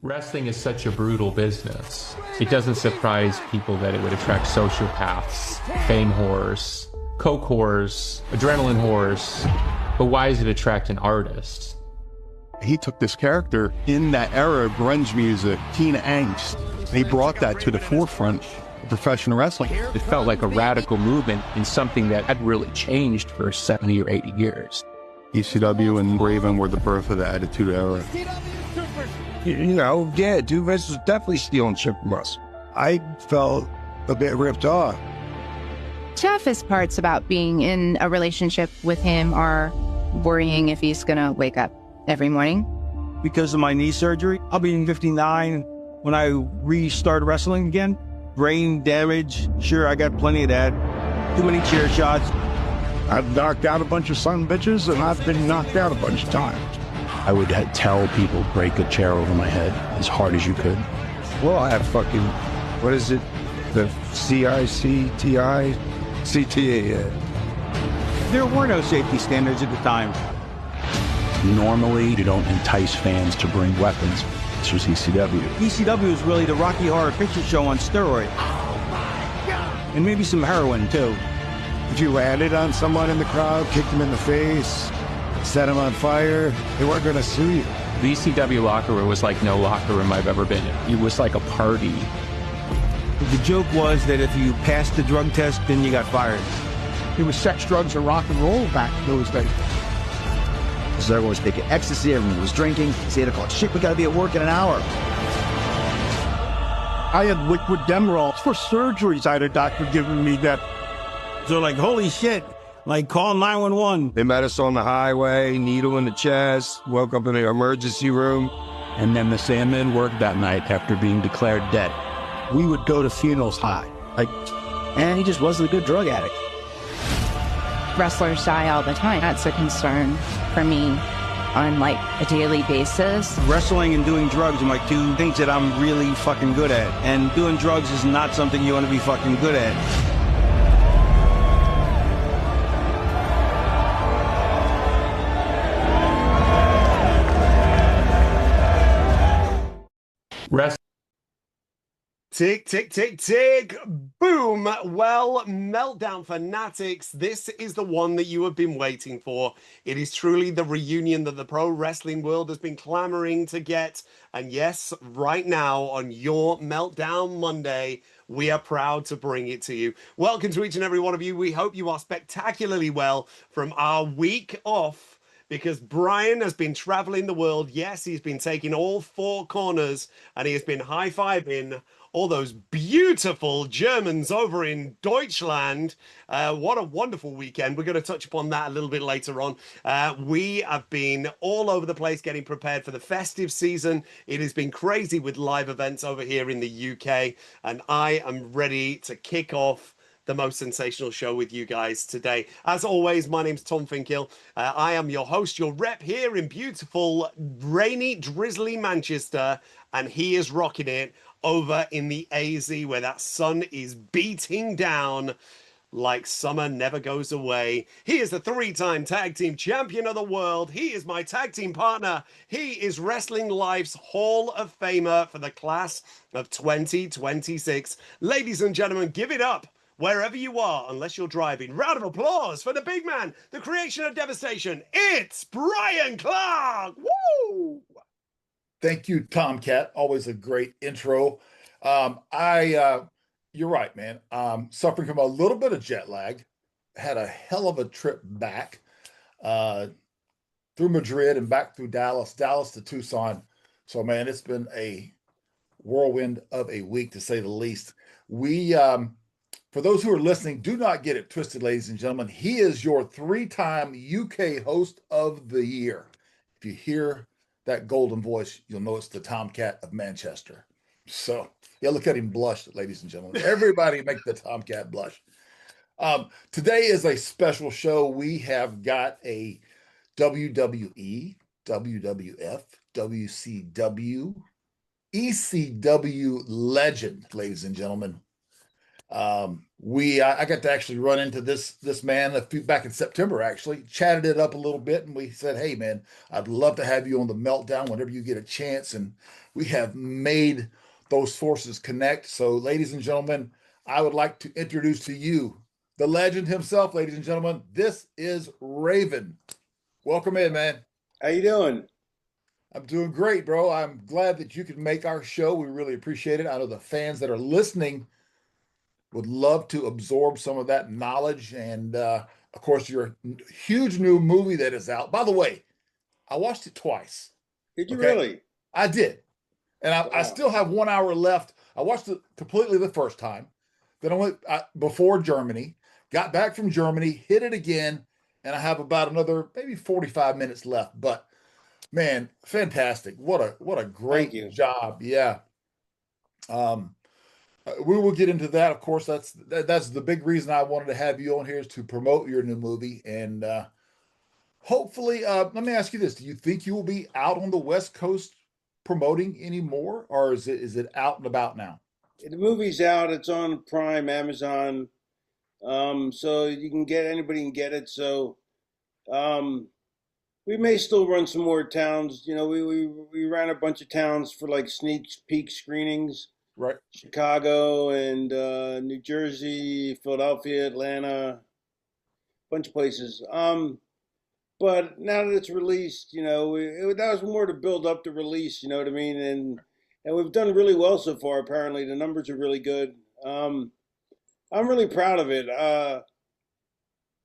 Wrestling is such a brutal business. It doesn't surprise people that it would attract sociopaths, fame whores, coke whores, adrenaline whores. But why does it attract an artist? He took this character in that era of grunge music, teen angst, and he brought that to the forefront of professional wrestling. It felt like a radical movement in something that had really changed for 70 or 80 years. ECW and Raven were the birth of the Attitude Era. You know, yeah, dude, Vince was definitely stealing shit from us. I felt a bit ripped off. Toughest parts about being in a relationship with him are worrying if he's gonna wake up every morning. Because of my knee surgery, I'll be 59 when I restart wrestling again. Brain damage, sure, I got plenty of that. Too many chair shots. I've knocked out a bunch of son bitches, and I've been knocked out a bunch of times. I would tell people, break a chair over my head as hard as you could. Well, I have fucking, what is it? The CICTI? CTA, yeah. There were no safety standards at the time. Normally, you don't entice fans to bring weapons. This was ECW. ECW is really the Rocky Horror Picture Show on steroids. Oh my God. And maybe some heroin, too. If you landed on someone in the crowd, kicked them in the face, set them on fire, they weren't going to sue you. The ECW locker room was like no locker room I've ever been in. It was like a party. The joke was that if you passed the drug test, then you got fired. It was sex, drugs, and rock and roll back in those days. So everyone was taking ecstasy, everyone was drinking. It's 8 o'clock. Shit, we gotta be at work in an hour. I had liquid Demerol for surgeries. I had a doctor giving me that. So like, holy shit, like call 911. They met us on the highway, needle in the chest, woke up in the emergency room. And then the Sandman worked that night after being declared dead. We would go to funerals high. And he just wasn't a good drug addict. Wrestlers die all the time. That's a concern for me on like a daily basis. Wrestling and doing drugs are my two things that I'm really fucking good at. And doing drugs is not something you want to be fucking good at. Tick, tick, tick, tick, boom. Well, Meltdown fanatics, this is the one that you have been waiting for. It is truly the reunion that the pro wrestling world has been clamoring to get. And yes, right now on your Meltdown Monday, we are proud to bring it to you. Welcome to each and every one of you. We hope you are spectacularly well from our week off, because Bryan has been traveling the world. Yes, he's been taking all four corners and he has been high-fiving all those beautiful Germans over in Deutschland. What a wonderful weekend. We're going to touch upon that a little bit later on. We have been all over the place getting prepared for the festive season. It has been crazy with live events over here in the UK, and I am ready to kick off the most sensational show with you guys today. As always, my name's Tom Finkill. I am your host, your rep here in beautiful, rainy, drizzly Manchester, and he is rocking it over in the AZ, where that sun is beating down like summer never goes away. He is the three-time tag team champion of the world. He is my tag team partner. He is Wrestling Life's Hall of Famer for the class of 2026. Ladies and gentlemen, give it up wherever you are, unless you're driving. Round of applause for the big man, the creation of devastation. It's Bryan Clark. Woo! Thank you, Tomcat. Always a great intro. You're right, man. Suffering from a little bit of jet lag. Had a hell of a trip back through Madrid and back through Dallas to Tucson. So, man, it's been a whirlwind of a week, to say the least. For those who are listening, do not get it twisted, ladies and gentlemen. He is your 3-time UK host of the year. If you hear that golden voice, you'll know it's the Tomcat of Manchester. So, yeah, look at him blush, ladies and gentlemen. Everybody make the Tomcat blush. Today is a special show. We have got a WWE, WWF, WCW, ECW legend, ladies and gentlemen. I got to actually run into this man back in September, actually chatted it up a little bit. And we said, hey man, I'd love to have you on the Meltdown whenever you get a chance. And we have made those forces connect. So ladies and gentlemen, I would like to introduce to you the legend himself, ladies and gentlemen. This is Raven. Welcome in, man. How you doing? I'm doing great, bro. I'm glad that you could make our show. We really appreciate it. I know the fans that are listening would love to absorb some of that knowledge. And of course, your huge new movie that is out. By the way, I watched it twice. Did you really? I did. And I still have 1 hour left. I watched it completely the first time. Then I went before Germany, got back from Germany, hit it again, and I have about another maybe 45 minutes left. But man, fantastic. What a great job. Yeah. We will get into that. Of course, that's the big reason I wanted to have you on here, is to promote your new movie. And hopefully, let me ask you this. Do you think you will be out on the West Coast promoting anymore, or is it out and about now? The movie's out. It's on Prime, Amazon. So anybody can get it. So we may still run some more towns. You know, we ran a bunch of towns for like sneak peek screenings. Right. Chicago and New Jersey, Philadelphia, Atlanta, a bunch of places. But now that it's released, you know, that was more to build up the release, you know what I mean? And we've done really well so far, apparently. The numbers are really good. I'm really proud of it.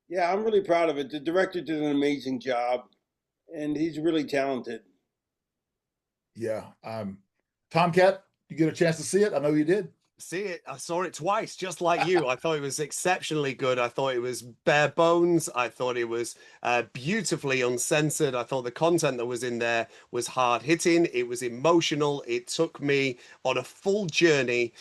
Yeah, I'm really proud of it. The director did an amazing job, and he's really talented. Yeah. Tomcat, you get a chance to see it? I know you did. See it. I saw it twice, just like you. I thought it was exceptionally good. I thought it was bare bones. I thought it was beautifully uncensored. I thought the content that was in there was hard hitting. It was emotional. It took me on a full journey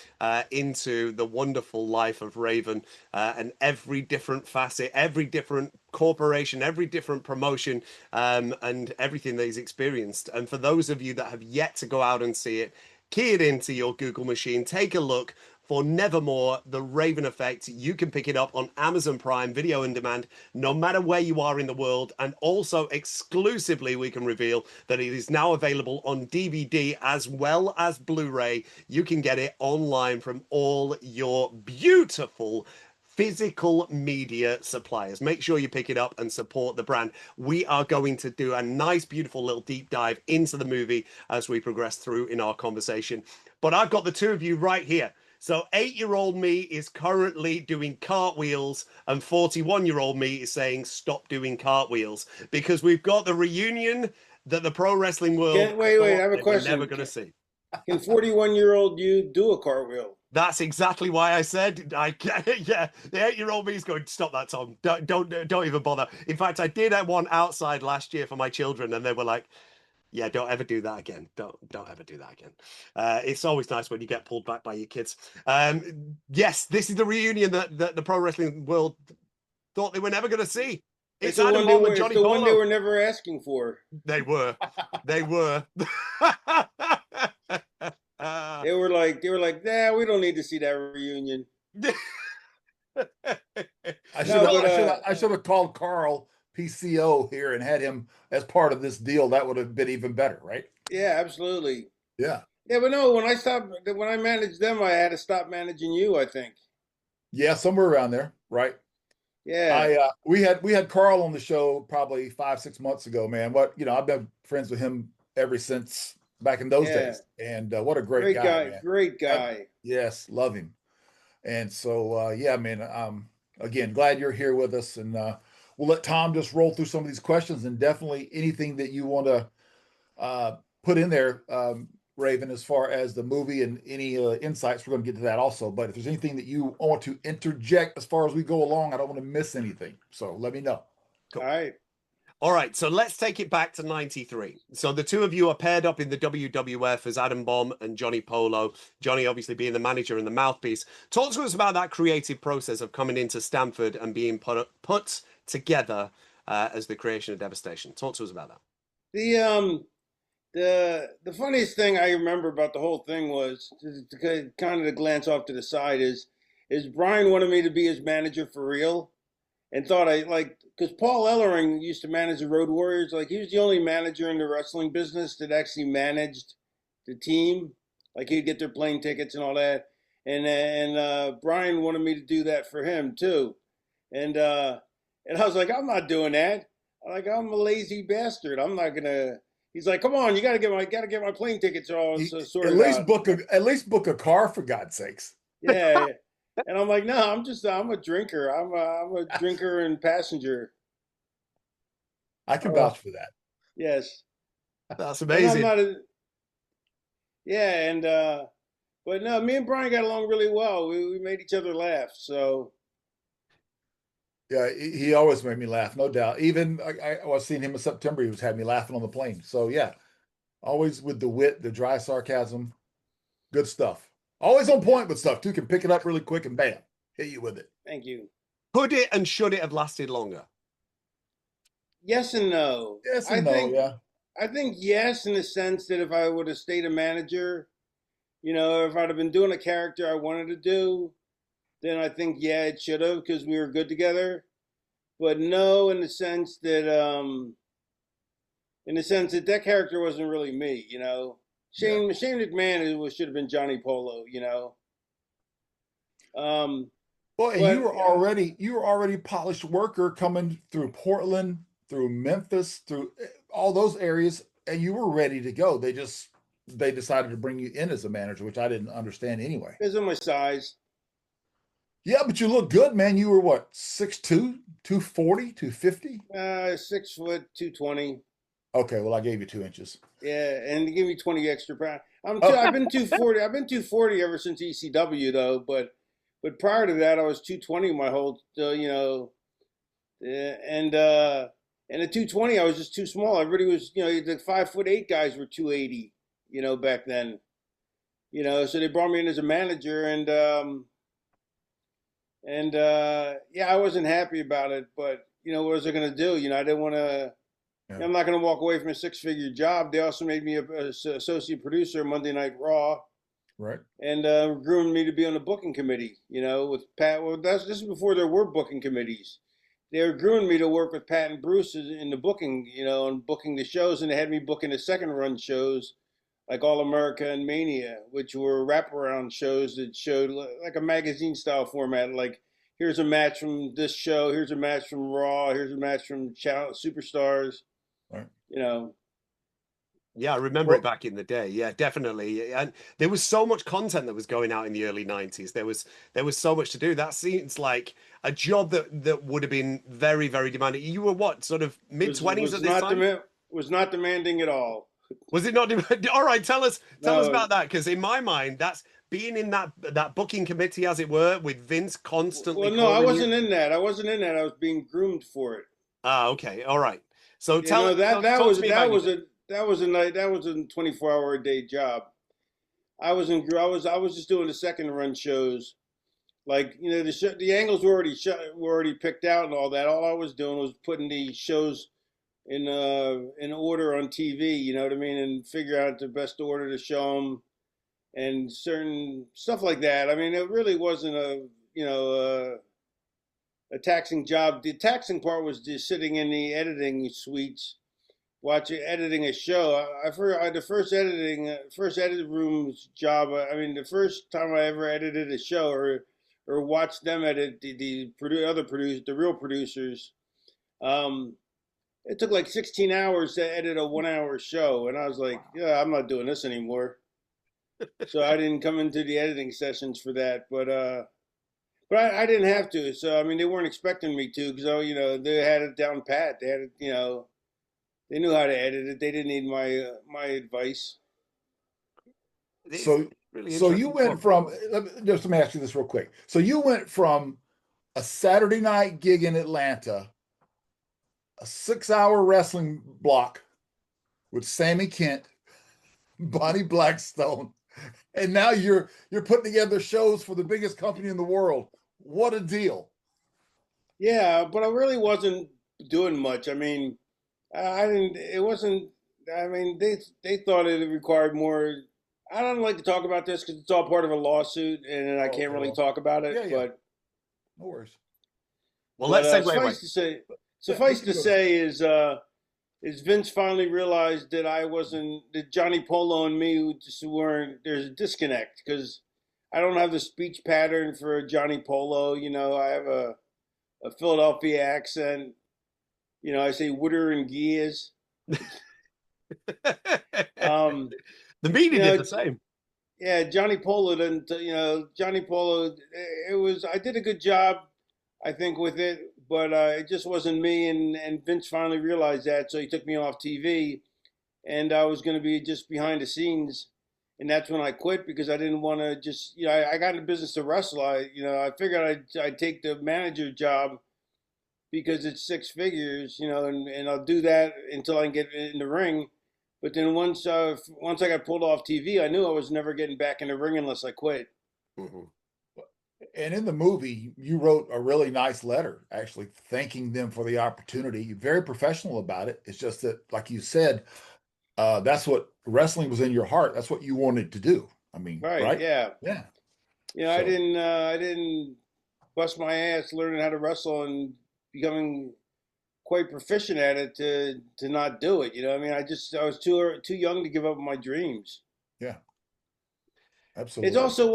into the wonderful life of Raven and every different facet, every different corporation, every different promotion, and everything that he's experienced. And for those of you that have yet to go out and see it, key it into your Google machine. Take a look for Nevermore, The Raven Effect. You can pick it up on Amazon Prime Video on Demand, no matter where you are in the world. And also exclusively, we can reveal that it is now available on DVD as well as Blu-ray. You can get it online from all your beautiful physical media suppliers. Make sure you pick it up and support the brand. We are going to do a nice, beautiful little deep dive into the movie as we progress through in our conversation. But I've got the two of you right here. So 8-year-old me is currently doing cartwheels and 41-year-old me is saying stop doing cartwheels, because we've got the reunion that the pro wrestling world wait, I have a question. We're never going to see. Can 41-year-old you do a cartwheel? That's exactly why I said yeah. The 8-year-old me is going, stop that, Tom. Don't even bother. In fact, I did have one outside last year for my children, and they were like, yeah, don't ever do that again. Don't ever do that again. It's always nice when you get pulled back by your kids. Yes, this is the reunion that the pro wrestling world thought they were never going to see. It's Adam Bomb and Johnny Polo. One they were never asking for. They were. They were. They were like, nah, we don't need to see that reunion. I should have called Carl PCO here and had him as part of this deal. That would have been even better, right? Yeah, absolutely. Yeah. Yeah, but no, when I managed them, I had to stop managing you, I think. Yeah, somewhere around there, right? Yeah. We had Carl on the show probably 5-6 months ago, man. I've been friends with him ever since back in those days. And what a great guy, man. Great guy. Yes, love him. And so, yeah, man, again, glad you're here with us. And we'll let Tom just roll through some of these questions, and definitely anything that you want to put in there, Raven, as far as the movie and any insights, we're going to get to that also. But if there's anything that you want to interject as far as we go along, I don't want to miss anything. So let me know. Cool. All right. All right, so let's take it back to 93. So the two of you are paired up in the WWF as Adam Bomb and Johnny Polo. Johnny obviously being the manager and the mouthpiece. Talk to us about that creative process of coming into Stamford and being put together as the creation of Devastation. Talk to us about that. The funniest thing I remember about the whole thing was, to kind of to glance off to the side, is Bryan wanted me to be his manager for real. And thought because Paul Ellering used to manage the Road Warriors. Like, he was the only manager in the wrestling business that actually managed the team. Like, he'd get their plane tickets and all that. And Bryan wanted me to do that for him too. And I was like, I'm not doing that. I'm a lazy bastard. I'm not gonna. He's like, come on, you gotta get my plane tickets all sorted out. At least book a car, for God's sakes. Yeah. And I'm like, no, I'm a drinker. I'm a drinker and passenger. I can vouch for that. Yes. That's amazing. But no, me and Bryan got along really well. We made each other laugh. So. Yeah, he always made me laugh, no doubt. Even I was seeing him in September, he was had me laughing on the plane. So yeah, always with the wit, the dry sarcasm, good stuff. Always on point with stuff too. Can pick it up really quick and bam, hit you with it. Thank you. Could it and should it have lasted longer? Yes and no. Yes and no. Yeah. I think yes, in the sense that if I would have stayed a manager, if I'd have been doing a character I wanted to do, then I think yeah, it should have, because we were good together. But no, in the sense that that character wasn't really me. Shane McMahon should have been Johnny Polo, Well, and you were already polished worker coming through Portland, through Memphis, through all those areas, and you were ready to go. They decided to bring you in as a manager, which I didn't understand anyway. Because of my size. Yeah, but you look good, man. You were what, 6'2", 240, 250? 6 foot, 220. Okay, well, I gave you 2 inches. Yeah, and give me 20 extra pounds. I've been 240. I've been 240 ever since ECW though. But prior to that, I was 220 my whole. And at 220, I was just too small. Everybody was, the 5'8" guys were 280. Back then. So they brought me in as a manager, and I wasn't happy about it. But what was I gonna do? I didn't want to. Yeah. I'm not going to walk away from a 6-figure job. They also made me a associate producer of Monday Night Raw, right? And groomed me to be on the booking committee. With Pat. Well, this is before there were booking committees. They were grooming me to work with Pat and Bruce in the booking, and booking the shows, and they had me booking the second run shows, like All America and Mania, which were wraparound shows that showed like a magazine style format, like. Here's a match from this show. Here's a match from Raw. Here's a match from Superstars. Right. Yeah, I remember it back in the day. Yeah, definitely. And there was so much content that was going out in the early 90s. There was so much to do. That seems like a job that would have been very, very demanding. You were what, sort of mid-20s at this time? Was not demanding at all. Was it not demanding? All right, tell us about that, because in my mind, that's being in that booking committee, as it were, with Vince constantly. Well, no, I wasn't in that. I wasn't in that. I was being groomed for it. Ah, okay, all right. So that was a 24-hour a day job. I was just doing the second run shows, like the angles were already picked out and all that. All I was doing was putting the shows in order on TV. You know what I mean, and figure out the best order to show them. And certain stuff like that. I mean, it really wasn't a taxing job. The taxing part was just sitting in the editing suites, editing a show. The first edit room's job. I mean, the first time I ever edited a show or watched them edit the real producers. it took like 16 hours to edit a 1-hour show, and I was like, yeah, I'm not doing this anymore. So I didn't come into the editing sessions for that, but I didn't have to. So I mean, they weren't expecting me to, because they had it down pat. They had it, they knew how to edit it. They didn't need my advice. So you went from, let me ask you this real quick. So you went from a Saturday night gig in Atlanta, a 6-hour wrestling block with Sammy Kent, Bonnie Blackstone, and now you're putting together shows for the biggest company in the world. What a deal. Yeah, but I really wasn't doing much. I mean, they thought it required more. I don't like to talk about this because it's all part of a lawsuit, and I can't really talk about it. Yeah. But no worries. Well, let's segue. Suffice to say is Vince finally realized that Johnny Polo and me just weren't. There's a disconnect because I don't have the speech pattern for Johnny Polo. I have a Philadelphia accent. I say "wooder and gears." The media did the same. Yeah, Johnny Polo didn't. Johnny Polo. I did a good job, I think, with it, but it just wasn't me. And Vince finally realized that, so he took me off TV, and I was going to be just behind the scenes, and that's when I quit because I didn't want to just. I got in the business to wrestle. I figured I'd take the manager job because it's 6 figures, and I'll do that until I can get in the ring. But then once I got pulled off TV, I knew I was never getting back in the ring unless I quit. Mm-hmm. And in the movie, you wrote a really nice letter, actually thanking them for the opportunity. You're very professional about it. It's just that, like you said, that's what wrestling was in your heart. That's what you wanted to do. I mean, right? Yeah. So, I didn't bust my ass learning how to wrestle and becoming quite proficient at it to not do it. I was too young to give up my dreams. Yeah, absolutely. It's also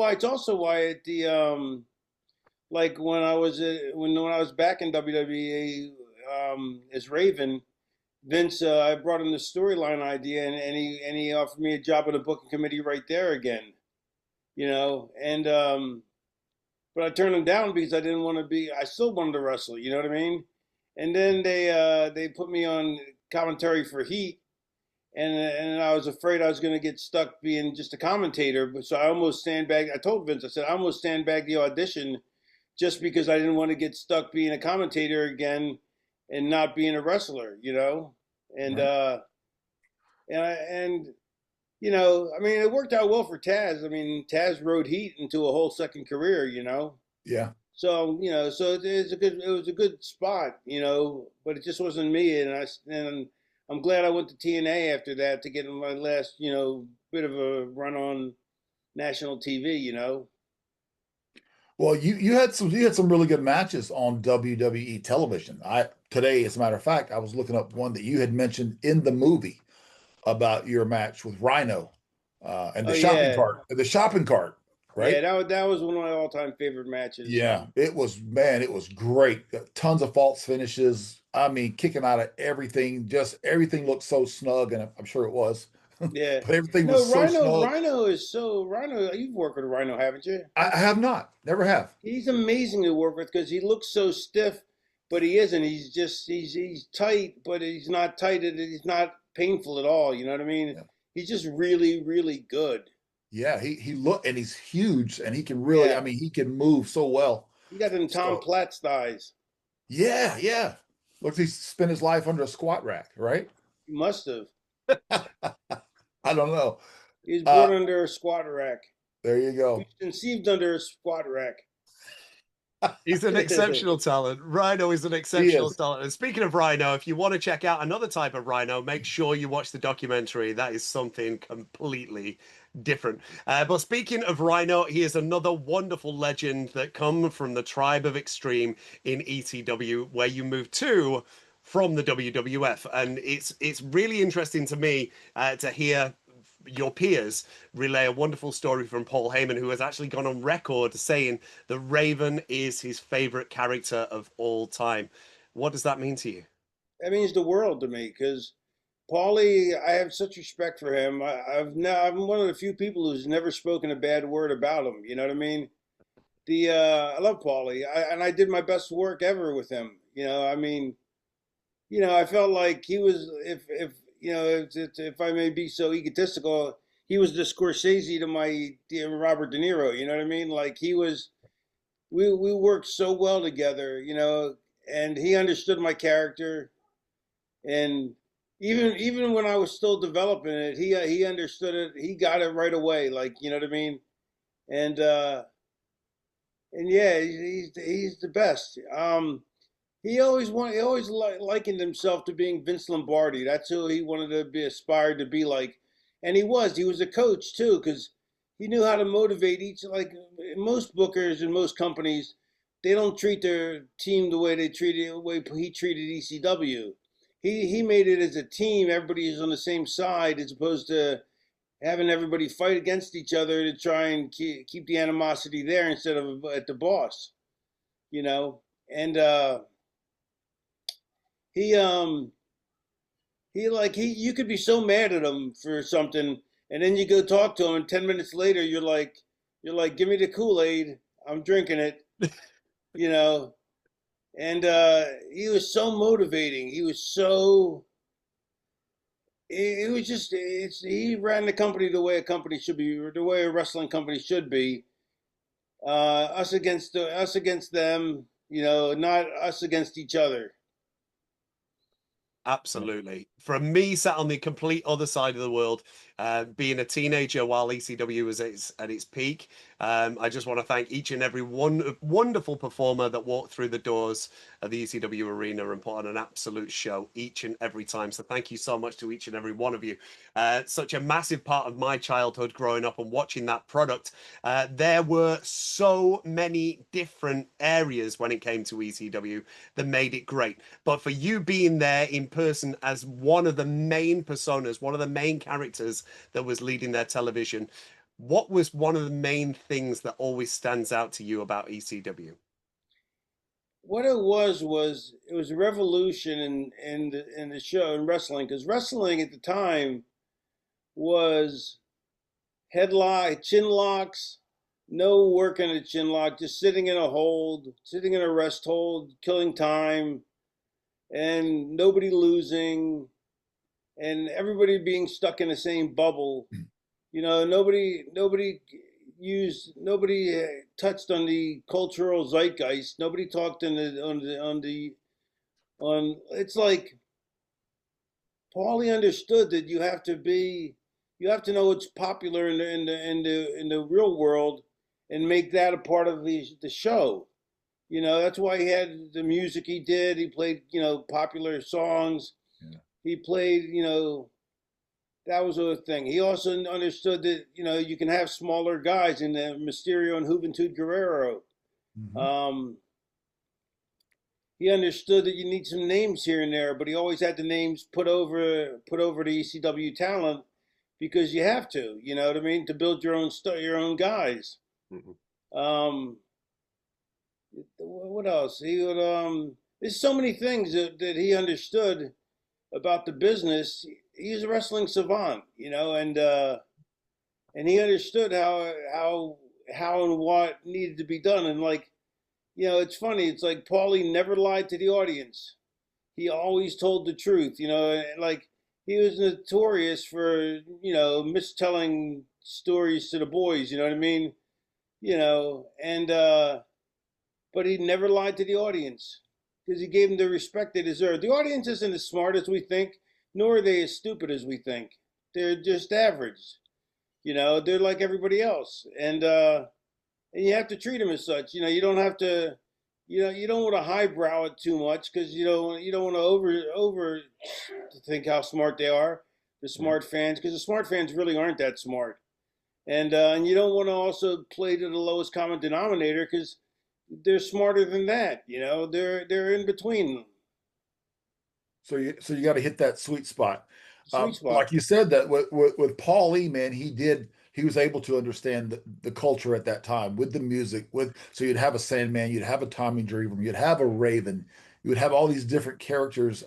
why at the like when I was back in WWE as Raven, Vince, I brought him the storyline idea, and he offered me a job on the booking committee right there again. And but I turned him down because I didn't want to be. I still wanted to wrestle. You know what I mean? And then they put me on commentary for Heat, and I was afraid I was going to get stuck being just a commentator. But so I almost sandbagged. I told Vince, I said, I almost sandbagged the audition just because I didn't want to get stuck being a commentator again and not being a wrestler. And right. It worked out well for Taz. I mean, Taz rode Heat into a whole second career. Yeah. So it was a good spot, but it just wasn't me, and I'm glad I went to TNA after that to get my last, bit of a run on national TV, Well, you had some really good matches on WWE television. Today, as a matter of fact, I was looking up one that you had mentioned in the movie about your match with Rhyno and the shopping cart. Right? Yeah, that was one of my all-time favorite matches. Yeah, it was great. Tons of false finishes. I mean, kicking out of everything. Just everything looked so snug, and I'm sure it was. Yeah, but everything was so snug. Rhyno. You've worked with Rhyno, haven't you? I have not. Never have. He's amazing to work with because he looks so stiff, but he isn't. He's tight, but he's not tight. He's not painful at all. You know what I mean? Yeah. He's just really, really good. Yeah, he look, and he's huge, and he can really, he can move so well. He got them Tom Platz thighs. Yeah. Looks like he spent his life under a squat rack, right? He must have. I don't know. He was born under a squat rack. There you go. He was conceived under a squat rack. He's an exceptional talent. Rhyno is an exceptional talent. And speaking of Rhyno, if you want to check out another type of Rhyno, make sure you watch the documentary. That is something completely different. But speaking of Rhyno, he is another wonderful legend that come from the tribe of Extreme in ECW, where you move to from the WWF. And it's really interesting to me to hear your peers relay a wonderful story from Paul Heyman, who has actually gone on record saying that Raven is his favorite character of all time. What does that mean to you? that means the world to me, because Paulie, I have such respect for him. I'm one of the few people who's never spoken a bad word about him. You know what I mean? I love Paulie, and I did my best work ever with him. You know, I mean, you know, I felt like he was, if you know, if I may be so egotistical, he was the Scorsese to my Robert De Niro. You know what I mean? Like he was, we worked so well together. You know, and he understood my character, and even when I was still developing it, he understood it. He got it right away. Like, you know what I mean? And yeah, he's the best. He always likened himself to being Vince Lombardi. That's who he wanted to be, aspired to be like, and he was. He was a coach too, because he knew how to motivate each. Like most bookers and most companies, they don't treat their team the way the way he treated ECW. He made it as a team. Everybody is on the same side, as opposed to having everybody fight against each other to try and keep the animosity there instead of at the boss, you know. And you could be so mad at him for something, and then you go talk to him, and 10 minutes later you're like, give me the Kool-Aid, I'm drinking it, you know. And he was so motivating. He was so. It was just. He ran the company the way a company should be, or the way a wrestling company should be. Us against them. You know, not us against each other. Absolutely. From me, sat on the complete other side of the world, being a teenager while ECW was at its peak, I just want to thank each and every one wonderful performer that walked through the doors of the ECW arena and put on an absolute show each and every time. So thank you so much to each and every one of you. Such a massive part of my childhood growing up and watching that product. There were so many different areas when it came to ECW that made it great. But for you being there in person as one of the main personas, one of the main characters that was leading their television, what was one of the main things that always stands out to you about ECW? What it was it was a revolution in the show in wrestling, because wrestling at the time was headlock, chin locks, no working a chin lock, just sitting in a rest hold, killing time, and nobody losing, and everybody being stuck in the same bubble. You know, nobody touched on the cultural zeitgeist. Nobody talked on. It's like Paulie understood that you have to know what's popular in the real world and make that a part of the show. You know, that's why he had the music he did. He played, you know, popular songs. Yeah. He played, you know, that was a thing. He also understood that, you know, you can have smaller guys in the Mysterio and Juventud Guerrero. Mm-hmm. He understood that you need some names here and there, but he always had the names put over the ECW talent, because you have to, you know what I mean, to build your own guys. Mm-hmm. What else? He would there's so many things that he understood about the business. He's a wrestling savant, you know, and he understood how and what needed to be done. And like, you know, it's funny. It's like Paulie never lied to the audience. He always told the truth, you know. Like he was notorious for, you know, mistelling stories to the boys. You know what I mean? You know, and but he never lied to the audience, because he gave them the respect they deserve. The audience isn't as smart as we think, nor are they as stupid as we think. They're just average. You know, they're like everybody else. And you have to treat them as such. You know, you don't have to, you know, you don't want to highbrow it too much, because you don't want to over to think how smart they are, the smart fans, because the smart fans really aren't that smart. And you don't want to also play to the lowest common denominator, because they're smarter than that. You know, they're in between. So you got to hit that sweet spot. Like you said, that with Paulie, man, he was able to understand the culture at that time with the music. So you'd have a Sandman, you'd have a Tommy Dreamer, you'd have a Raven, You would have all these different characters,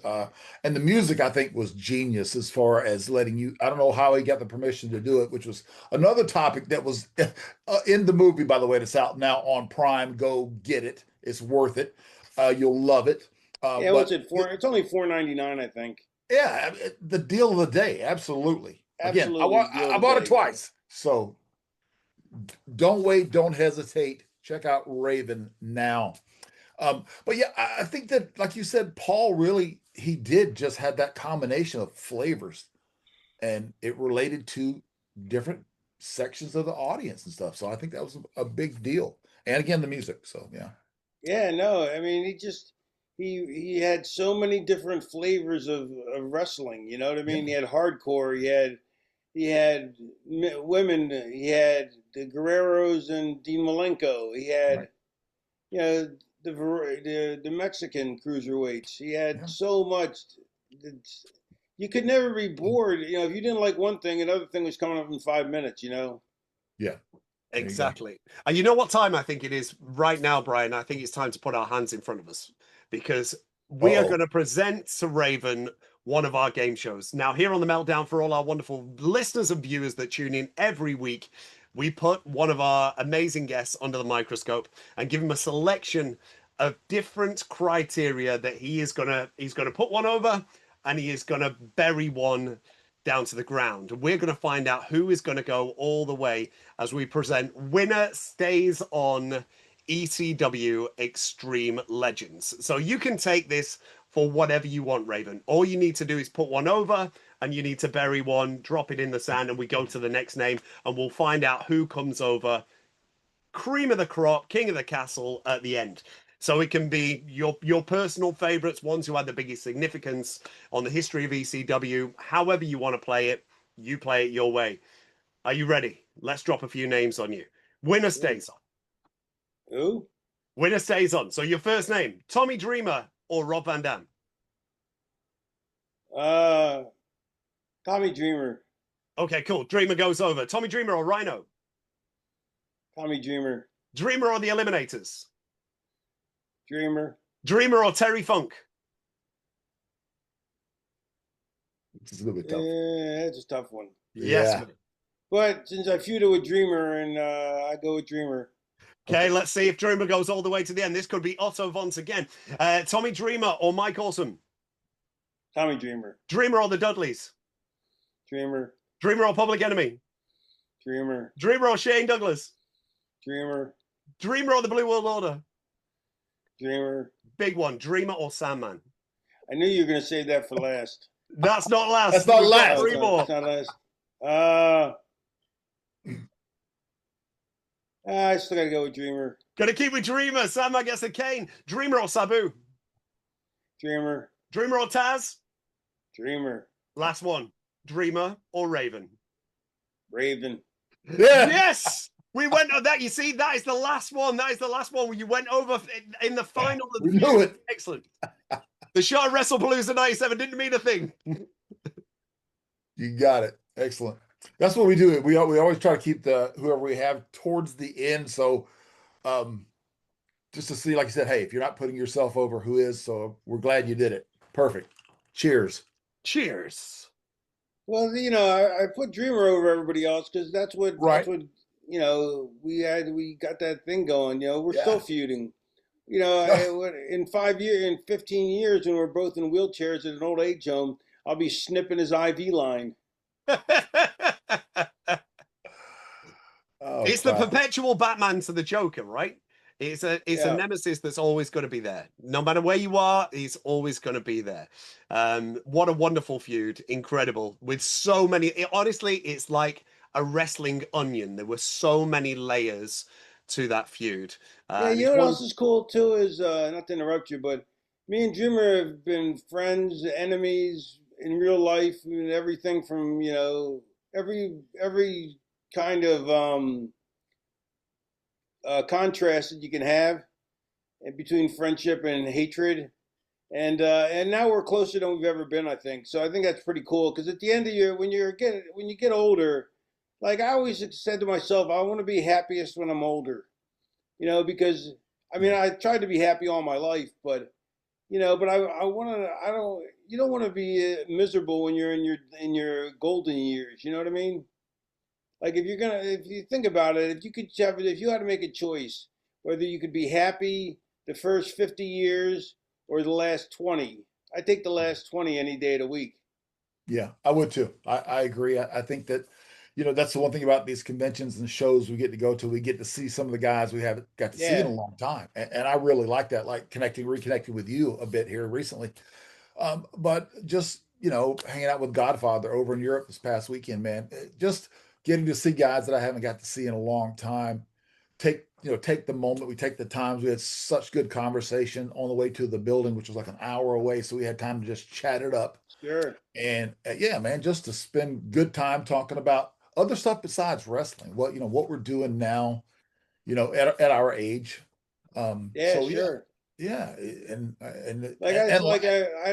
and the music I think was genius as far as letting you. I don't know how he got the permission to do it, which was another topic that was in the movie. By the way, that's out now on Prime. Go get it; it's worth it. You'll love it. Yeah, what's it for? It's only $4.99, I think. Yeah, the deal of the day. Absolutely. Again, Absolutely, I bought it twice. So don't wait, don't hesitate. Check out Raven now. But yeah, I think that, like you said, Paul really, he did just had that combination of flavors, and it related to different sections of the audience and stuff. So I think that was a big deal. And again, the music. So yeah. Yeah, no, I mean, he had so many different flavors of wrestling. You know what I mean? Yeah. He had hardcore. He had women. He had the Guerreros and Dean Malenko. He had, Right. you know, the Mexican cruiserweights. He had so much. You could never be bored. You know, if you didn't like one thing, another thing was coming up in 5 minutes. You know. Yeah. Exactly. And you know what time I think it is right now, Brian? I think it's time to put our hands in front of us, because we are going to present to Raven one of our game shows. Now, here on the Meltdown, for all our wonderful listeners and viewers that tune in every week, we put one of our amazing guests under the microscope and give him a selection of different criteria that he's gonna put one over, and he is gonna bury one down to the ground. We're going to find out who is going to go all the way as we present Winner Stays On ECW Extreme Legends. So you can take this for whatever you want, Raven. All you need to do is put one over, and you need to bury one, drop it in the sand, and we go to the next name, and we'll find out who comes over cream of the crop, king of the castle at the end. So it can be your personal favorites, ones who had the biggest significance on the history of ECW. However you want to play it, you play it your way. Are you ready? Let's drop a few names on you. Winner stays on. Who? Winner stays on. So your first name, Tommy Dreamer or Rob Van Dam? Tommy Dreamer. Okay, cool. Dreamer goes over. Tommy Dreamer or Rhyno? Tommy Dreamer. Dreamer or the Eliminators? Dreamer. Dreamer or Terry Funk? It's a little bit tough. Yeah, that's a tough one. Yes. Yeah. But since I feuded with Dreamer, and I go with Dreamer. Okay, let's see if Dreamer goes all the way to the end. This could be Otto once again. Tommy Dreamer or Mike Awesome? Tommy Dreamer. Dreamer or the Dudleys? Dreamer. Dreamer or Public Enemy? Dreamer. Dreamer or Shane Douglas? Dreamer. Dreamer or the Blue World Order? Dreamer. Big one. Dreamer or Sandman? I knew you were going to save that for last. That's not last. That's not We've got last. three more. It's not last. I still got to go with Dreamer. Gonna keep with Dreamer. Sandman gets a cane. Dreamer or Sabu? Dreamer. Dreamer or Taz? Dreamer. Last one. Dreamer or Raven? Raven. Yeah. Yes! We went on that. You see, that is the last one. That is the last one where you went over in the final. Of the We knew it. Excellent. The shot WrestlePalooza 97 didn't mean a thing. You got it. Excellent. That's what we do. We always try to keep whoever we have towards the end. So just to see, like you said, hey, if you're not putting yourself over, who is? So we're glad you did it. Perfect. Cheers. Cheers. Well, you know, I put Dreamer over everybody else because that's what you know, we got that thing going. You know, we're still feuding. You know, in 5 years, in 15 years, when we're both in wheelchairs at an old age home, I'll be snipping his IV line. It's the perpetual Batman to the Joker, right? It's a nemesis that's always going to be there. No matter where you are, he's always going to be there. What a wonderful feud. Incredible. With so many, honestly, it's like a wrestling onion. There were so many layers to that feud. Yeah, you know what else is cool too is, not to interrupt you, but me and Dreamer have been friends, enemies in real life, and everything from, you know, every kind of contrast that you can have between friendship and hatred. And now we're closer than we've ever been, I think. So I think that's pretty cool, because at the end of your, when you get older, like I always said to myself, I want to be happiest when I'm older, you know, because I mean, I tried to be happy all my life, but you know, but you don't want to be miserable when you're in your golden years. You know what I mean? Like if you think about it, if you had to make a choice, whether you could be happy the first 50 years or the last 20, I take the last 20 any day of the week. Yeah, I would too. I agree. I think that, that's the one thing about these conventions and shows we get to go to. We get to see some of the guys we haven't got to see in a long time. And I really like that, like reconnecting with you a bit here recently. But just, hanging out with Godfather over in Europe this past weekend, man, just getting to see guys that I haven't got to see in a long time. Take the moment. We take the times. We had such good conversation on the way to the building, which was like an hour away. So we had time to just chat it up. Sure. And yeah, man, just to spend good time talking about other stuff besides wrestling. What we're doing now, at our age. So, sure. Yeah. And I had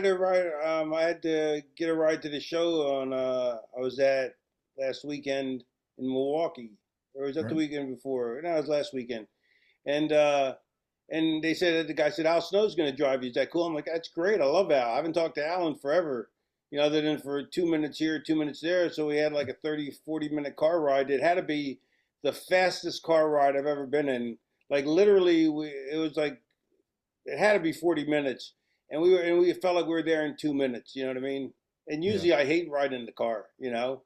to ride. I had to get a ride to the show I was at last weekend in Milwaukee. Or was that the weekend before? No, it was last weekend. And they said, the guy said, Al Snow's going to drive you. Is that cool? I'm like, that's great. I love Al. I haven't talked to Al in forever, other than for 2 minutes here, 2 minutes there. So we had like a 30, 40-minute car ride. It had to be the fastest car ride I've ever been in. Like literally, it had to be 40 minutes. And we felt like we were there in 2 minutes. You know what I mean? And usually I hate riding in the car, But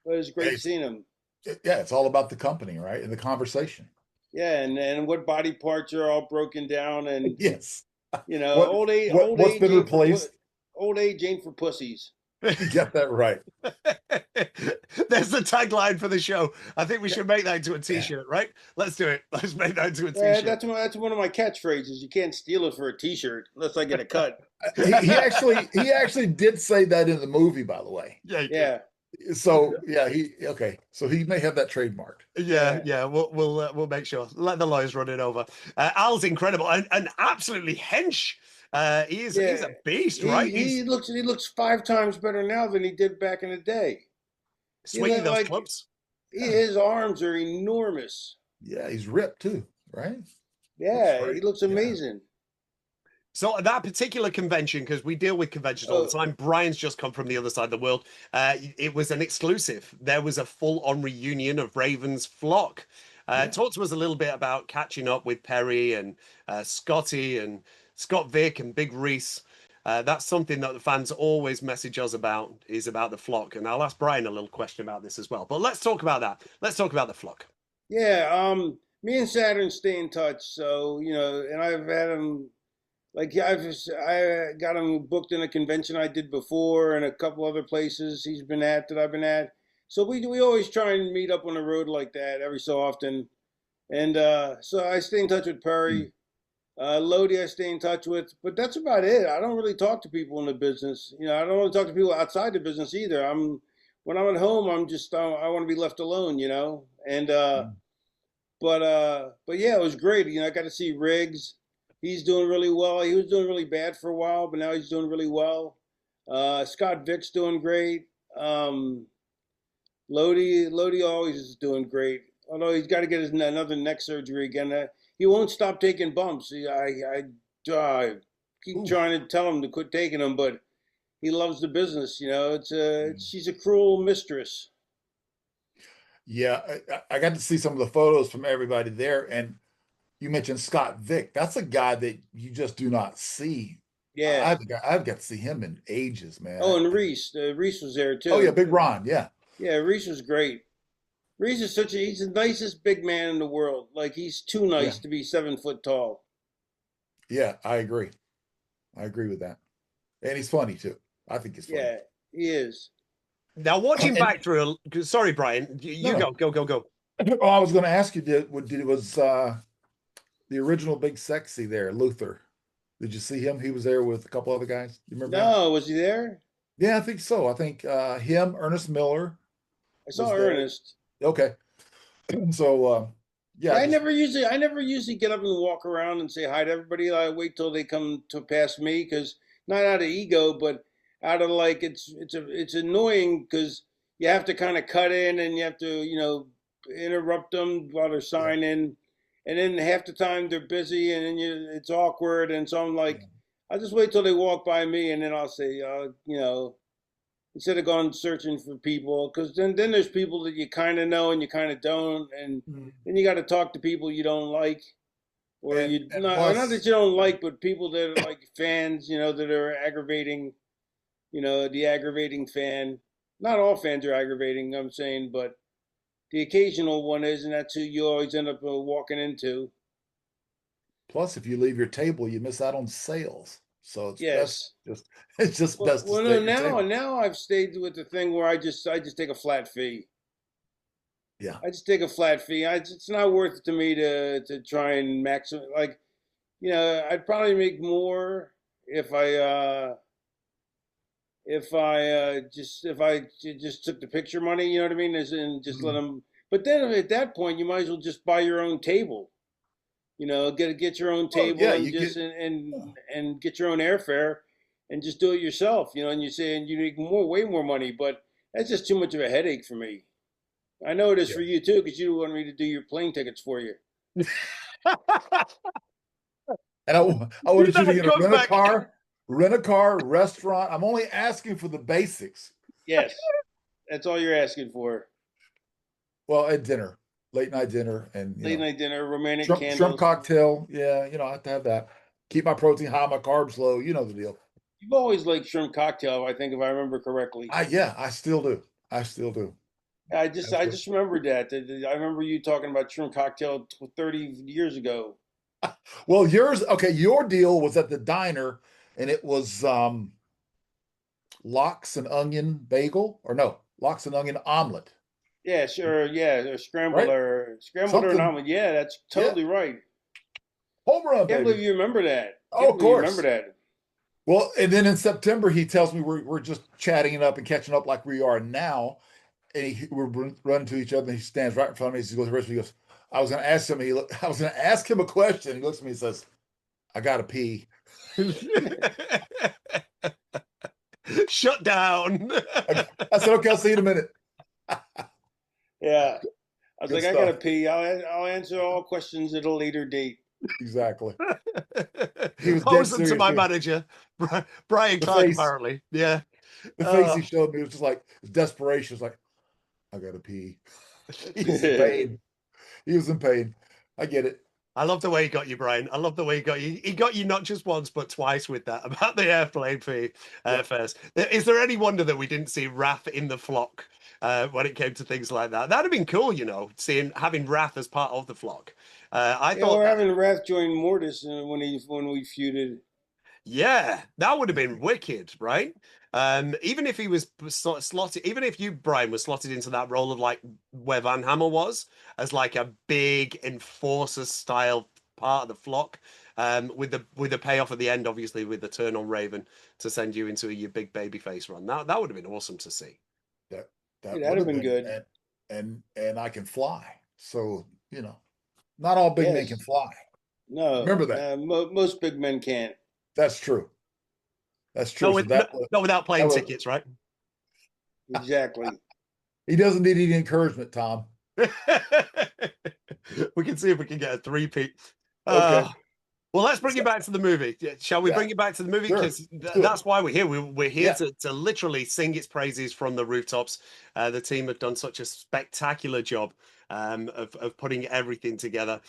it was great seeing him. Yeah, it's all about the company, right? And the conversation. Yeah, and what body parts are all broken down, and yes, old age. What's been replaced? Old age ain't for pussies. You got that right. There's the tagline for the show. I think we should make that into a T-shirt, right? Let's do it. Let's make that into a T-shirt. That's one of my catchphrases. You can't steal it for a T-shirt unless I get a cut. he actually did say that in the movie, by the way. Yeah. So so he may have that trademarked. Yeah. We'll make sure. Let the lawyers run it over. Al's incredible and absolutely hench. He's a beast, right? He looks 5 times better now than he did back in the day. Swinging those clubs. His arms are enormous. Yeah, he's ripped too, right? Yeah, he looks amazing. So at that particular convention, because we deal with conventions all the time, Bryan's just come from the other side of the world. It was an exclusive. There was a full-on reunion of Raven's flock. Talk to us a little bit about catching up with Perry and Scotty and Scott Vick and Big Reese. That's something that the fans always message us about, is about the flock. And I'll ask Bryan a little question about this as well. But let's talk about that. Let's talk about the flock. Yeah, me and Saturn stay in touch. So, and I've had him... I got him booked in a convention I did before and a couple other places he's been at that I've been at. So we always try and meet up on the road like that every so often. And so I stay in touch with Perry. Lodi I stay in touch with. But that's about it. I don't really talk to people in the business. I don't really talk to people outside the business either. When I'm at home, I want to be left alone, And but yeah, it was great. I got to see Riggs. He's doing really well. He was doing really bad for a while, but now he's doing really well. Scott Vick's doing great. Lodi always is doing great. Although he's got to get another neck surgery again. He won't stop taking bumps. I keep trying to tell him to quit taking them, but he loves the business. She's a cruel mistress. Yeah, I got to see some of the photos from everybody there, and you mentioned Scott Vick. That's a guy that you just do not see. Yeah. I've got to see him in ages, man. Oh, and Reese. Reese was there too. Oh, yeah, Big Ron, yeah. Yeah, Reese was great. Reese is he's the nicest big man in the world. Like, he's too nice to be 7 foot tall. Yeah, I agree. I agree with that. And he's funny too. I think he's funny. Yeah, he is. Now, watching back through, sorry, Bryan, go. Oh, I was going to ask you, was the original Big Sexy there, Luther? Did you see him? He was there with a couple other guys. You remember? No, was he there? Yeah, I think so. I think him, Ernest Miller. I saw Ernest. Okay. So yeah. I never usually get up and walk around and say hi to everybody. I wait till they come to pass me, because not out of ego, but out of it's annoying, because you have to kind of cut in and you have to interrupt them while they're signing. and then half the time they're busy, and then it's awkward, and so I'm like, I just wait till they walk by me, and then I'll say, instead of going searching for people, because then there's people that you kind of know and you kind of don't, and then you got to talk to people you don't like, or not that you don't like, but people that are like fans, that are aggravating, the aggravating fan. Not all fans are aggravating, I'm saying, but the occasional one is, and that's who you always end up walking into. Plus, if you leave your table, you miss out on sales. So it's best it's just well, best to well, stay no, at your table. now I've stayed with the thing where I just take a flat fee. Yeah. I just take a flat fee. It's not worth it to me to try and maximize. Like, I'd probably make more if I just took the picture money. You know what I mean? And just let them. But then at that point, you might as well just buy your own table. Get your own table and get your own airfare and just do it yourself. And you're saying you make way more money, but that's just too much of a headache for me. I know it is for you too, because you want me to do your plane tickets for you. And I wanted you to get rent a car, restaurant. I'm only asking for the basics. Yes, that's all you're asking for. Well, at dinner. Late night dinner and late night dinner, romantic candles, shrimp cocktail. Yeah, I have to have that. Keep my protein high, my carbs low. You know the deal. You've always liked shrimp cocktail, I think, if I remember correctly. I still do. I just remembered that. I remember you talking about shrimp cocktail 30 years ago. Well, your deal was at the diner, and it was lox and onion bagel, or no, lox and onion omelet. Yeah, sure. Yeah, or scrambled or an omelet. Yeah, that's totally right. Home run, I can't believe you remember that. Oh, of course. Remember that. Well, and then in September, he tells me we're just chatting it up and catching up like we are now, and we're running to each other. And he stands right in front of me. He goes, he goes, I was going to ask him. I was going to ask him a question. He looks at me and says, "I got to pee." Shut down. I said, "Okay, I'll see you in a minute." Yeah. I was like, I got to pee. I'll answer all questions at a later date. Exactly. He was posing to my manager, Brian Clark, apparently. Yeah. The face he showed me was just like desperation. It was like, I got to pee. He was in pain. He was in pain. I get it. I love the way he got you, Brian. I love the way he got you. He got you not just once, but twice with that about the airplane fee first. Is there any wonder that we didn't see Wrath in the flock when it came to things like that? That'd have been cool, having Wrath as part of the flock. I thought we're having Wrath join Mortis when we feuded. Yeah, that would have been wicked, right? Even if he was slotted, even if you, Brian, was slotted into that role of like where Van Hammer was, as like a big enforcer style part of the flock, with the payoff at the end, obviously with the turn on Raven to send you into your big babyface run. That would have been awesome to see. That would have been good. And I can fly, so not all big men can fly. No, remember that. Most big men can't. That's true. That's true. Not without plane tickets, right? Exactly. He doesn't need any encouragement, Tom. We can see if we can get a three-peat. Okay. Well, let's bring it back to the movie. Shall we bring it back to the movie? Because that's why we're here. We're here to literally sing its praises from the rooftops. The team have done such a spectacular job of putting everything together.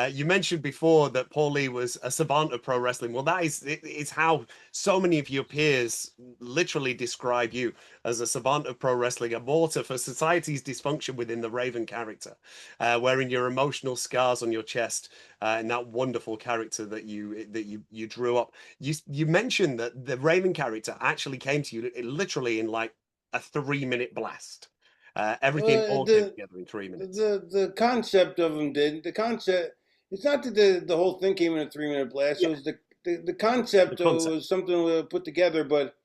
You mentioned before that Paul Lee was a savant of pro wrestling. Well, that is how so many of your peers literally describe you, as a savant of pro wrestling, a mortar for society's dysfunction within the Raven character, wearing your emotional scars on your chest, and that wonderful character that you drew up. You mentioned that the Raven character actually came to you literally in like a 3-minute blast. Everything all came together in 3 minutes. The concept of them did. The concept, it's not that the whole thing came in a 3-minute blast. It was the concept was something we put together, but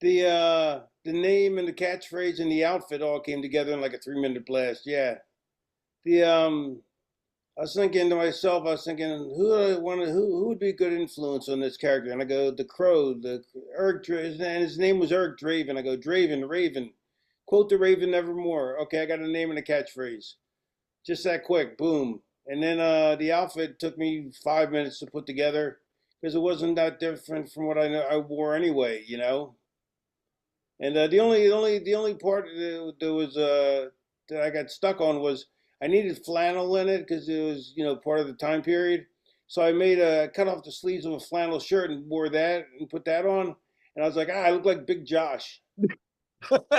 the name and the catchphrase and the outfit all came together in like a 3-minute blast. Yeah. I was thinking to myself, who would be a good influence on this character? And I go, the Crow, and his name was Erg Draven. I go, Draven, Raven. Quote the Raven NeverMore. Okay, I got a name and a catchphrase. Just that quick, boom. And then the outfit took me 5 minutes to put together because it wasn't that different from what I wore anyway, you know. And the only part that was that I got stuck on was I needed flannel in it because it was, you know, part of the time period. So I cut off the sleeves of a flannel shirt and wore that and put that on. And I was like, I look like Big Josh.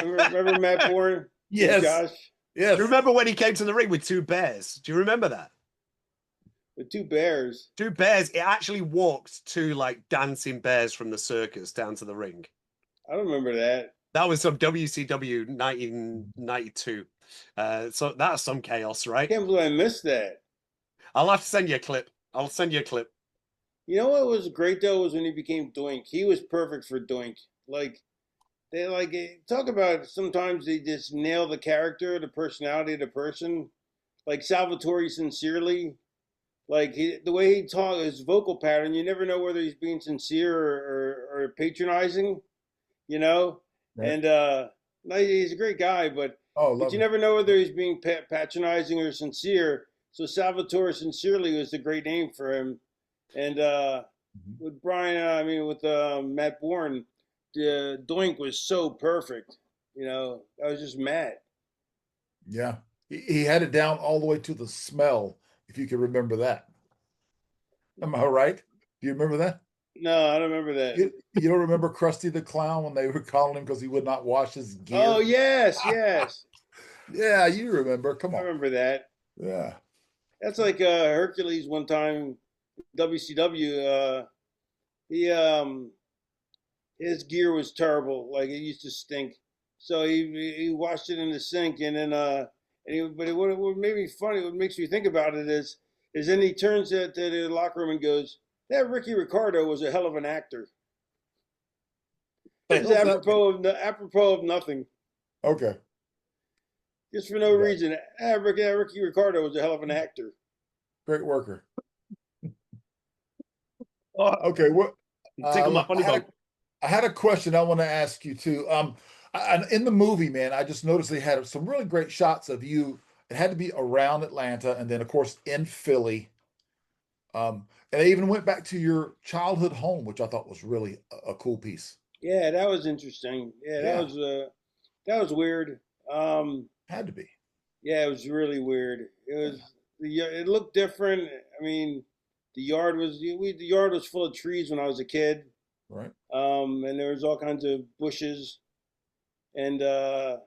Remember Matt Bourne? Yes. Big Josh? Yes. Do you remember when he came to the ring with 2 bears? Do you remember that? With 2 bears? 2 bears. It actually walked 2 like dancing bears from the circus down to the ring. I don't remember that. That was some WCW 1992. So that's some chaos, right? I can't believe I missed that. I'll have to send you a clip. I'll send you a clip. You know what was great though was when he became Doink. He was perfect for Doink. Like they talk about sometimes they just nail the character, the personality of the person. Like Salvatore Sincerely, like the way he talks, his vocal pattern, you never know whether he's being sincere or patronizing, you know. Right. And he's a great guy, but you never know whether he's being patronizing or sincere. So Salvatore Sincerely was a great name for him. And with Bryan, with Matt Bourne, the Doink was so perfect. You know, I was just mad. Yeah. He had it down all the way to the smell, if you can remember that. Am I right? Do you remember that? No, I don't remember that. You don't remember Krusty the Clown when they were calling him because he would not wash his gear? Oh, yes, yes. Yeah, you remember. Come on. I remember that. Yeah. That's like Hercules one time, WCW. His gear was terrible. Like it used to stink. So he washed it in the sink, and then what made me funny, what makes me think about it is then he turns to the locker room and goes, "That Ricky Ricardo was a hell of an actor." It's apropos of nothing. Okay. Just for no reason. Ricky Ricardo was a hell of an actor. Great worker. Okay. What? Tickle my funny bone. I had a question I want to ask you too. In the movie, man, I just noticed they had some really great shots of you. It had to be around Atlanta, and then of course in Philly. And they even went back to your childhood home, which I thought was really a cool piece. Yeah, that was interesting. Yeah, that was weird. Had to be. Yeah, it was really weird. It looked different. I mean, the yard was full of trees when I was a kid. Right. And there was all kinds of bushes, and and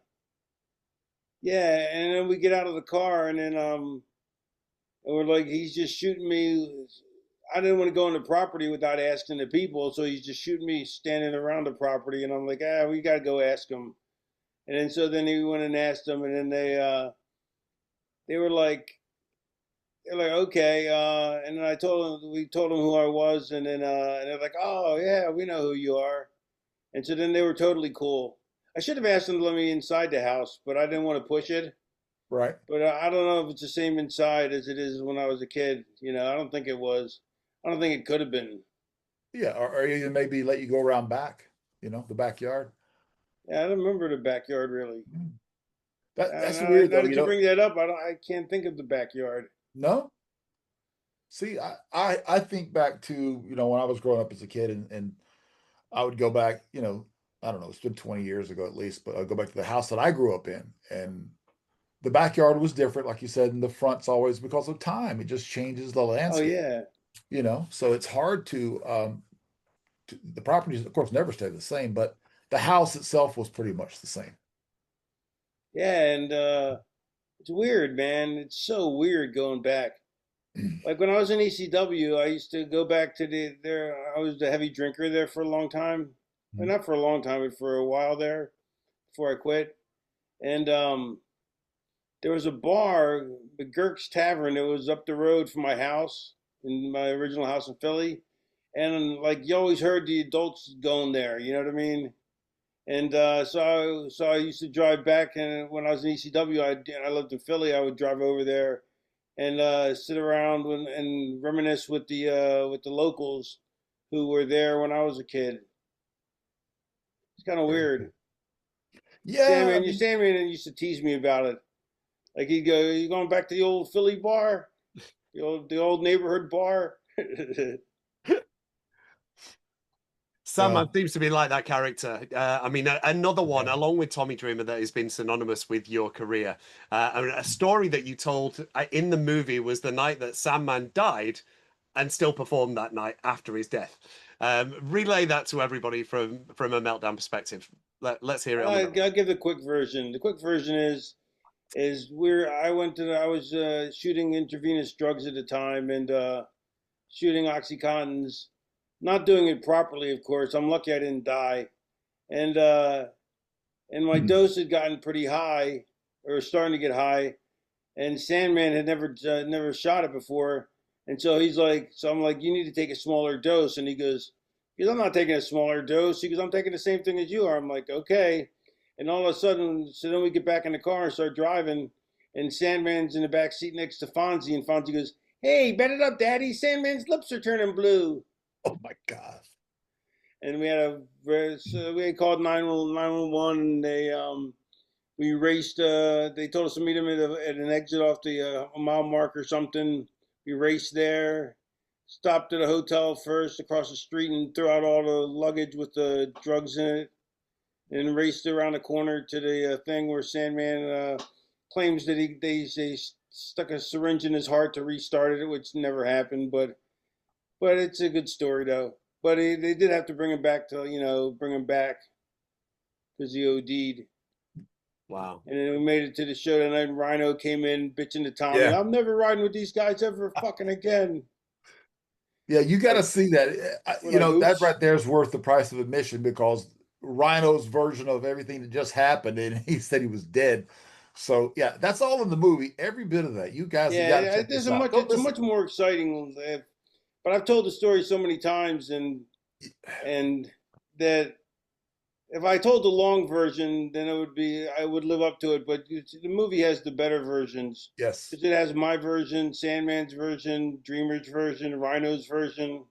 then we get out of the car, and then and we're like, he's just shooting me. I didn't want to go on the property without asking the people, so he's just shooting me standing around the property, and I'm like, we gotta go ask him. And then he went and asked them, and then they were like, okay, and then we told them who I was, and then and they're like, oh yeah, we know who you are, and so then they were totally cool. I should have asked them to let me inside the house, but I didn't want to push it. Right. But I don't know if it's the same inside as it is when I was a kid. You know, I don't think it was. I don't think it could have been. Yeah, or even maybe let you go around back. You know, the backyard. Yeah, I don't remember the backyard really. That's weird though. Now that you bring that up, I can't think of the backyard. No. See, I think back to, when I was growing up as a kid, and I would go back, I don't know, it's been 20 years ago at least, but I'd go back to the house that I grew up in, and the backyard was different, like you said, and the front's always because of time. It just changes the landscape. Oh yeah. So it's hard to the properties, of course, never stay the same, but the house itself was pretty much the same. Yeah, and it's weird, man. It's so weird going back. Like when I was in ECW, I used to go back to I was a heavy drinker there for a long time. Well, not for a long time, but for a while there before I quit. And there was a bar, the Girk's Tavern, that was up the road from my house, in my original house in Philly. And like you always heard the adults going there, you know what I mean? And so I used to drive back, and when I was in ECW, I lived in Philly, I would drive over there and sit around and reminisce with the locals who were there when I was a kid. It's kind of weird. Yeah. Sandman used to tease me about it. Like he'd go, "You going back to the old Philly bar?" the old neighborhood bar. Sandman seems to be like that character. I mean, another one, along with Tommy Dreamer, that has been synonymous with your career. I mean, a story that you told in the movie was the night that Sandman died and still performed that night after his death. Relay that to everybody from a Meltdown perspective. Let's hear it. I'll give the quick version. The quick version is I was shooting intravenous drugs at the time and shooting Oxycontins, not doing it properly, of course. I'm lucky I didn't die, and my dose had gotten pretty high, or starting to get high, and Sandman had never shot it before, and so I'm like, you need to take a smaller dose, and he goes, I'm not taking a smaller dose. He goes, I'm taking the same thing as you are. I'm like, okay. And all of a sudden, so then we get back in the car and start driving, and Sandman's in the back seat next to Fonzie, and Fonzie goes, hey, bet it up, Daddy. Sandman's lips are turning blue. Oh, my God. And we had called 911, and we raced, they told us to meet him at an exit off the a mile mark or something. We raced there, stopped at a hotel first across the street and threw out all the luggage with the drugs in it, and raced around the corner to the thing where Sandman claims that they stuck a syringe in his heart to restart it, which never happened. But it's a good story though. But they did have to bring him back because he OD'd. Wow. And then we made it to the show tonight. Rhyno came in bitching to Tommy. Yeah. I'm never riding with these guys ever fucking again. Yeah, you got to see that. That right there is worth the price of admission, because Rhino's version of everything that just happened, and he said he was dead. So yeah, that's all in the movie. Every bit of that. You guys have got to check this out. It's much more exciting. But I've told the story so many times, and that if I told the long version, then I would live up to it. But the movie has the better versions. Yes. Because it has my version, Sandman's version, Dreamer's version, Rhino's version.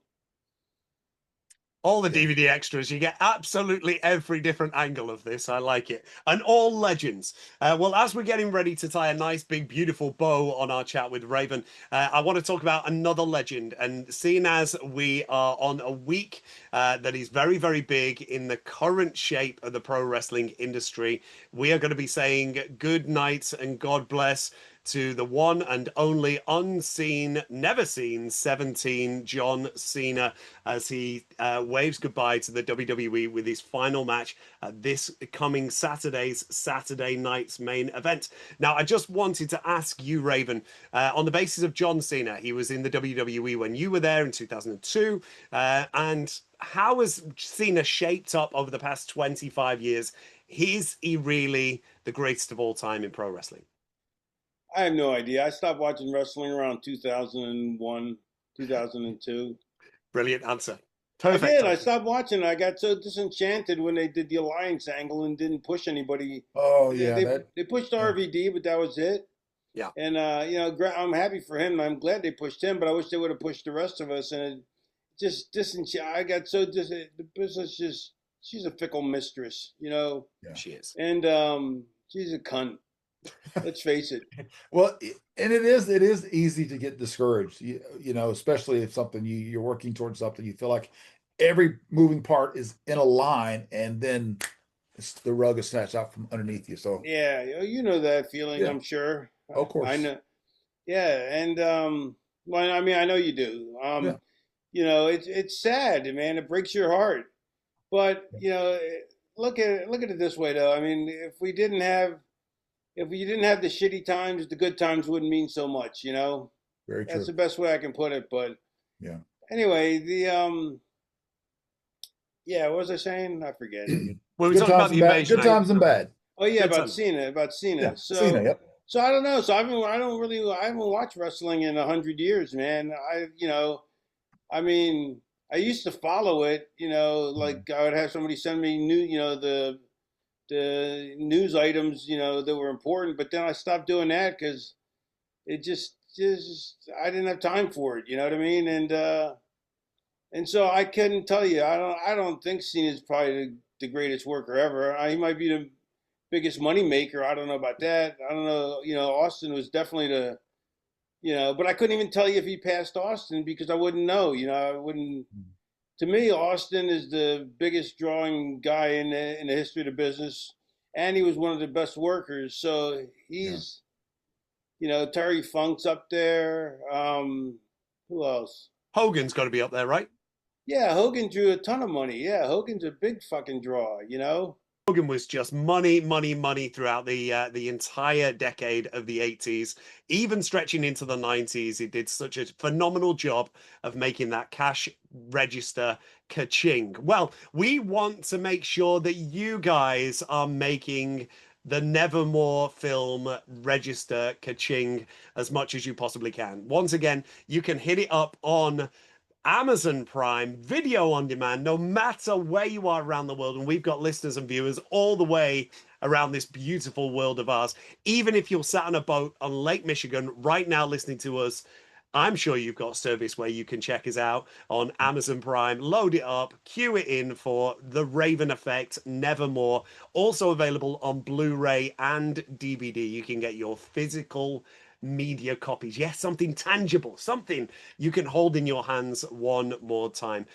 All the DVD extras, you get absolutely every different angle of this. I like it. And all legends. Well, as we're getting ready to tie a nice, big, beautiful bow on our chat with Raven, I want to talk about another legend. And seeing as we are on a week that is very, very big in the current shape of the pro wrestling industry, we are going to be saying good night and God bless to the one and only unseen, never seen 17 John Cena, as he waves goodbye to the WWE with his final match this coming Saturday night's main event. Now, I just wanted to ask you, Raven, on the basis of John Cena, he was in the WWE when you were there in 2002, and how has Cena shaped up over the past 25 years? Is he really the greatest of all time in pro wrestling? I have no idea. I stopped watching wrestling around 2001, 2002. Brilliant answer. Perfect. I did. I stopped watching. I got so disenchanted when they did the alliance angle and didn't push anybody. Oh, yeah. They pushed RVD, but that was it. Yeah. And, I'm happy for him. I'm glad they pushed him, but I wish they would have pushed the rest of us. And it just I got so the business she's a fickle mistress, Yeah. She is. And she's a cunt. Let's face it. Well, and it is easy to get discouraged, especially if you're working towards something, you feel like every moving part is in a line, and then the rug is snatched out from underneath you. So yeah, you know that feeling, yeah. I'm sure. Of course, I know. Yeah, and well, I mean, I know you do. It's sad, man. It breaks your heart. But look at it this way, though. I mean, if you didn't have the shitty times, the good times wouldn't mean so much, Very true. That's the best way I can put it. But yeah. Anyway, what was I saying? I forget. Well, we talked about the invasion. Good times and bad. Oh yeah, about Cena. Yeah, so Cena, yep. So I don't know. So I haven't watched wrestling in 100 years, man. I mean, I used to follow it, like I would have somebody send me the news items, that were important, but then I stopped doing that because it just I didn't have time for it. You know what I mean? And so I couldn't tell you. I don't think Cena's probably the greatest worker ever. He might be the biggest money maker. I don't know about that. I don't know. Austin was definitely but I couldn't even tell you if he passed Austin because I wouldn't know. I wouldn't. To me, Austin is the biggest drawing guy in the history of the business, and he was one of the best workers. So he's, Terry Funk's up there. Who else? Hogan's got to be up there, right? Yeah, Hogan drew a ton of money. Yeah, Hogan's a big fucking draw. Hogan was just money, money, money throughout the entire decade of the 80s, even stretching into the 90s. He did such a phenomenal job of making that cash register ka-ching. Well, we want to make sure that you guys are making the Nevermore film register ka-ching as much as you possibly can. Once again, you can hit it up on Amazon Prime, video on demand, no matter where you are around the world. And we've got listeners and viewers all the way around this beautiful world of ours. Even if you're sat on a boat on Lake Michigan right now listening to us, I'm sure you've got service where you can check us out on Amazon Prime. Load it up, cue it in for The Raven Effect, Nevermore. Also available on Blu-ray and DVD. You can get your physical media copies. Yes, something tangible, something you can hold in your hands one more time.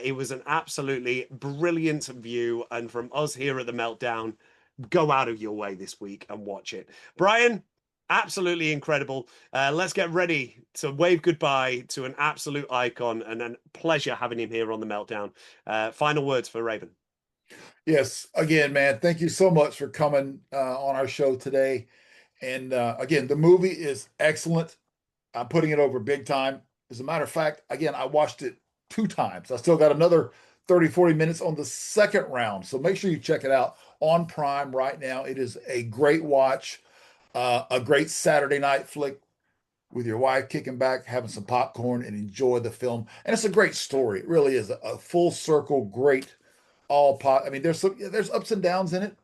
It was an absolutely brilliant view, and from us here at the Meltdown, go out of your way this week and watch it. Bryan, absolutely incredible. Let's get ready to wave goodbye to an absolute icon, and a pleasure having him here on the Meltdown. Final words for Raven. Yes, again, man, thank you so much for coming on our show today. And again, the movie is excellent. I'm putting it over big time. As a matter of fact, again, I watched it 2 times. I still got another 30, 40 minutes on the second round. So make sure you check it out on Prime right now. It is a great watch, a great Saturday night flick with your wife, kicking back, having some popcorn, and enjoy the film. And it's a great story. It really is a full circle, great I mean, there's ups and downs in it.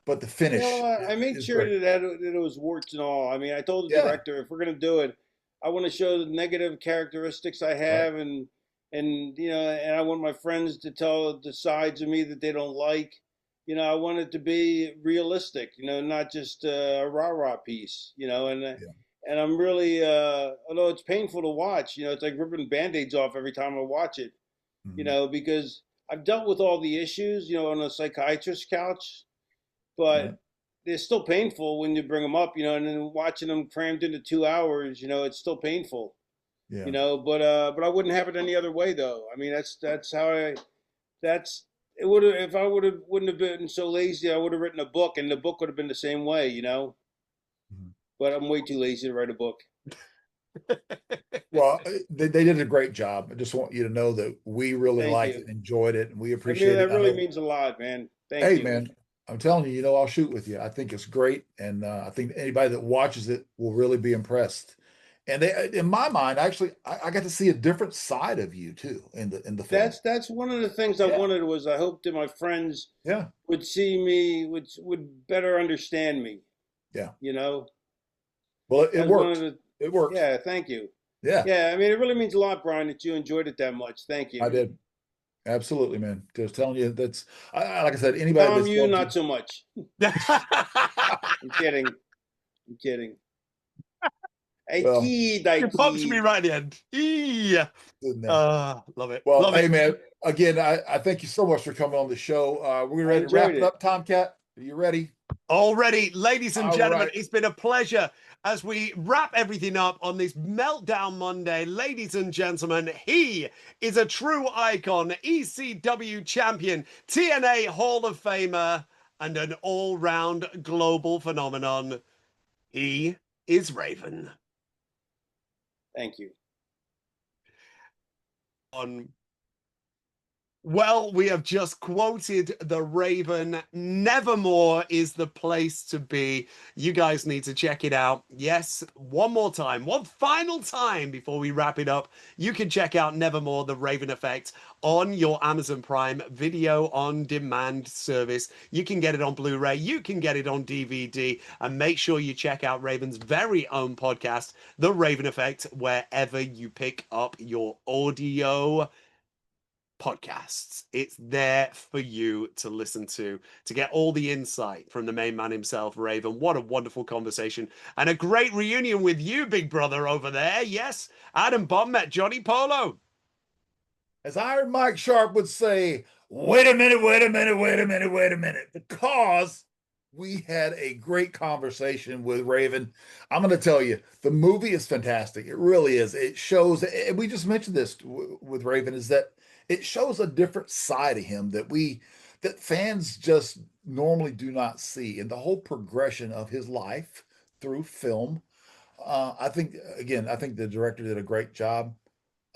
But the finish. I made sure that it was warts and all. I mean, I told the director, if we're going to do it, I want to show the negative characteristics I have, and I want my friends to tell the sides of me that they don't like. I want it to be realistic. Not just a rah-rah piece. And I'm really, although it's painful to watch, it's like ripping Band-Aids off every time I watch it. Because I've dealt with all the issues, on a psychiatrist's couch. But they're still painful when you bring them up, and then watching them crammed into 2 hours, it's still painful, but I wouldn't have it any other way though. I mean, that's how it would have, if I wouldn't have been so lazy, I would have written a book, and the book would have been the same way, but I'm way too lazy to write a book. Well, they did a great job. I just want you to know that we really liked it, enjoyed it, and we appreciate it. That really means a lot, man. Thank you. Hey, man. I'm telling you, I'll shoot with you. I think it's great, and I think anybody that watches it will really be impressed. And in my mind, actually, I got to see a different side of you too in the film. That's one of the things I wanted was I hoped that my friends would see me, would better understand me. Yeah. Well, it worked. It worked. Yeah, thank you. Yeah. Yeah, I mean, it really means a lot, Bryan, that you enjoyed it that much. Thank you. I did. Absolutely, man. Just telling you, that's like I said. Anybody that's you, not so much. I'm kidding. You pumped me right at the end. Yeah. Love it. Well, love hey, it. man. Again, I thank you so much for coming on the show. We're ready to wrap it up, Tomcat. Are you ready? All ready, ladies and gentlemen. Right. It's been a pleasure as we wrap everything up on this Meltdown Monday. Ladies and gentlemen, he is a true icon, ECW champion, TNA Hall of Famer, and an all-round global phenomenon. He is Raven. Thank you. Well, we have just quoted the Raven. Nevermore is the place to be. You guys need to check it out. Yes, one more time, one final time before we wrap it up. You can check out Nevermore, The Raven Effect on your Amazon Prime video on demand service. You can get it on Blu-ray. You can get it on DVD. And make sure you check out Raven's very own podcast, The Raven Effect, wherever you pick up your audio podcasts. It's there for you to listen to get all the insight from the main man himself, Raven. What a wonderful conversation and a great reunion with you, big brother over there. Yes, Adam Bomb met Johnny Polo. As Iron Mike Sharp would say, wait a minute, wait a minute, wait a minute, wait a minute, because we had a great conversation with Raven. I'm going to tell you, the movie is fantastic. It really is. It shows, and we just mentioned this with Raven, is that it shows a different side of him that fans just normally do not see. And the whole progression of his life through film, I think the director did a great job.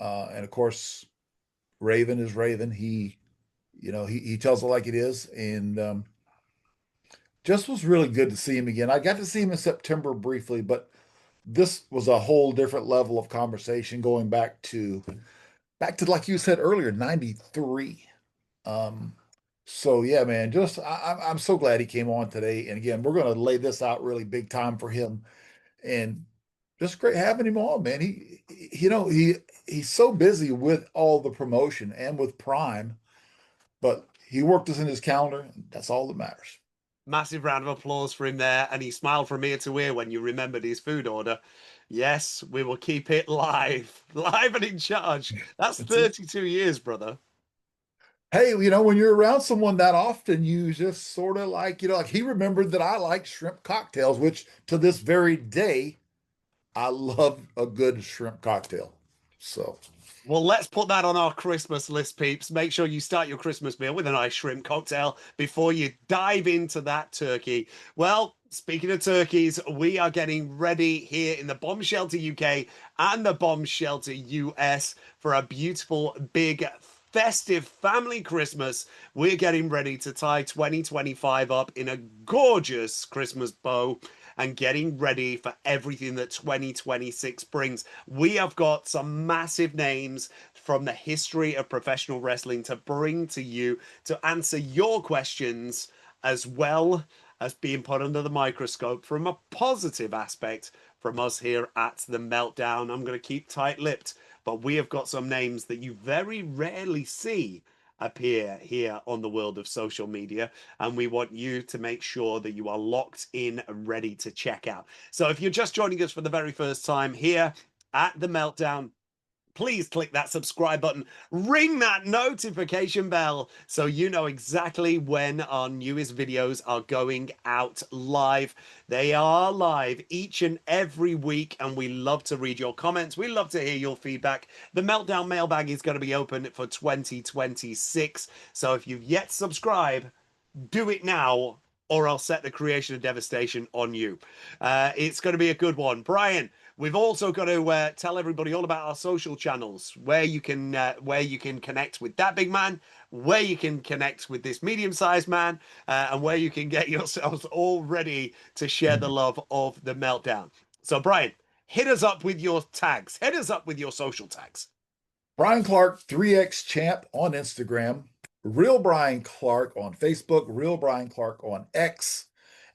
And of course, Raven is Raven. He tells it like it is, and just was really good to see him again. I got to see him in September briefly, but this was a whole different level of conversation going back to like you said earlier, 93. So yeah, man, I'm so glad he came on today. And again, we're going to lay this out really big time for him, and just great having him on, man. He's so busy with all the promotion and with Prime, but he worked us in his calendar. And that's all that matters. Massive round of applause for him there. And he smiled from ear to ear when you remembered his food order. Yes, we will keep it live and in charge. That's 32 years, brother. Hey, when you're around someone that often, you just sort of like he remembered that I like shrimp cocktails, which to this very day, I love a good shrimp cocktail. So, well, let's put that on our Christmas list, peeps. Make sure you start your Christmas meal with a nice shrimp cocktail before you dive into that turkey. Well, speaking of turkeys, we are getting ready here in the Bomb Shelter UK and the Bomb Shelter US for a beautiful, big, festive family Christmas. We're getting ready to tie 2025 up in a gorgeous Christmas bow and getting ready for everything that 2026 brings. We have got some massive names from the history of professional wrestling to bring to you to answer your questions, as well as being put under the microscope from a positive aspect from us here at the Meltdown. I'm going to keep tight-lipped, but we have got some names that you very rarely see appear here on the world of social media, and we want you to make sure that you are locked in and ready to check out. So if you're just joining us for the very first time here at the Meltdown, please click that subscribe button, ring that notification bell so you know exactly when our newest videos are going out live. They are live each and every week, and we love to read your comments. We love to hear your feedback. The Meltdown mailbag is going to be open for 2026. So if you've yet to subscribe, do it now, or I'll set the creation of devastation on you. It's going to be a good one. Bryan, we've also got to tell everybody all about our social channels, where you can connect with that big man, where you can connect with this medium-sized man, and where you can get yourselves all ready to share the love of the Meltdown. So, Bryan, hit us up with your tags. Hit us up with your social tags. Bryan Clark, 3X Champ on Instagram. Real Bryan Clark on Facebook, Real Bryan Clark on X,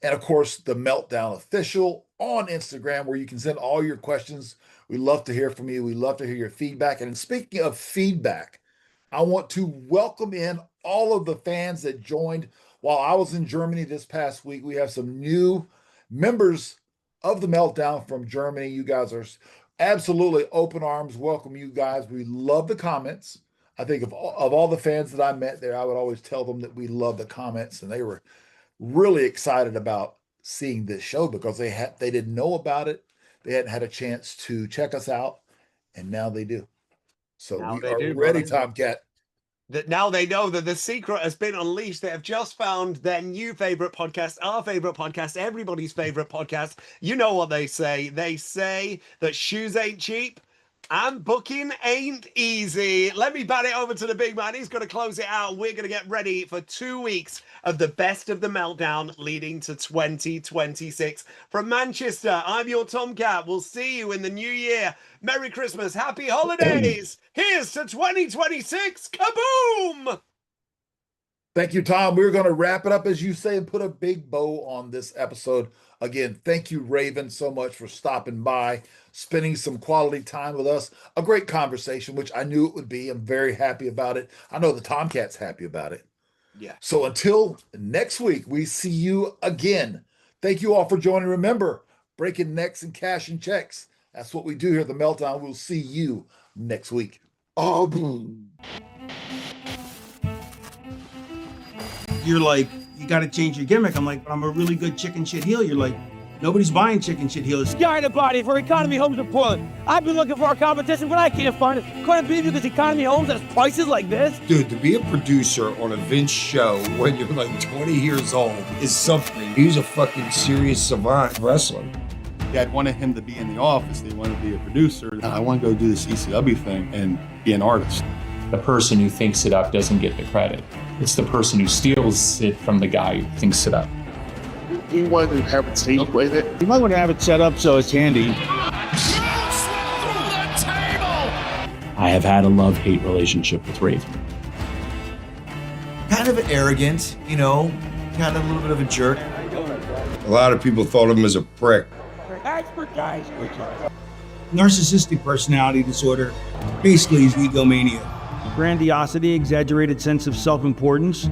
and of course, the Meltdown Official on Instagram, where you can send all your questions. We love to hear from you. We love to hear your feedback. And speaking of feedback, I want to welcome in all of the fans that joined while I was in Germany this past week. We have some new members of the Meltdown from Germany. You guys are absolutely open arms. Welcome you guys. We love the comments. I think of all the fans that I met there, I would always tell them that we love the comments, and they were really excited about seeing this show because they didn't know about it. They hadn't had a chance to check us out, and now they do. So now we are ready, Tomcat. That now they know that the secret has been unleashed. They have just found their new favorite podcast, our favorite podcast, everybody's favorite podcast. You know what they say. They say that shoes ain't cheap and booking ain't easy. Let me bat it over to the big man. He's going to close it out. We're going to get ready for 2 weeks of the best of the Meltdown leading to 2026. From Manchester, I'm your Tomcat. We'll see you in the new year. Merry Christmas. Happy holidays. Here's to 2026. Kaboom! Thank you, Tom. We're going to wrap it up, as you say, and put a big bow on this episode. Again, thank you, Raven, so much for stopping by, spending some quality time with us. A great conversation, which I knew it would be. I'm very happy about it. I know the Tomcat's happy about it. Yeah. So until next week, we see you again. Thank you all for joining. Remember, Breakin Necks and Cashin Cheques. That's what we do here at the Meltdown. We'll see you next week. Oh, boom. You're like, you got to change your gimmick. I'm like, but I'm a really good chicken shit heel. You're like, nobody's buying chicken shit heels. Guy in the body for Economy Homes in Portland. I've been looking for a competition, but I can't find it. Couldn't be because Economy Homes has prices like this. Dude, to be a producer on a Vince show when you're like 20 years old is something. He's a fucking serious savant wrestling. Dad wanted him to be in the office. They wanted to be a producer. I want to go do this ECW thing and be an artist. The person who thinks it up doesn't get the credit. It's the person who steals it from the guy who thinks it up. You want to have it taped with it? You might want to have it set up so it's handy. I have had a love-hate relationship with Raven. Kind of arrogant, you know, kind of a little bit of a jerk. A lot of people thought of him as a prick. Narcissistic personality disorder. Basically, is egomania. Grandiosity, exaggerated sense of self-importance.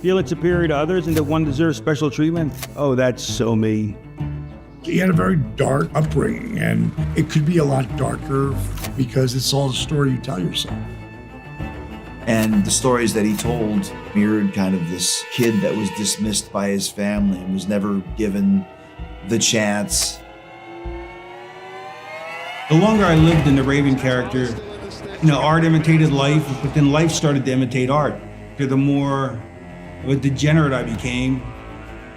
Feel it's superior to others and that one deserves special treatment. Oh, that's so me. He had a very dark upbringing, and it could be a lot darker because it's all the story you tell yourself. And the stories that he told mirrored kind of this kid that was dismissed by his family and was never given the chance. The longer I lived in the Raven character, you know, art imitated life, but then life started to imitate art. The more of a degenerate I became,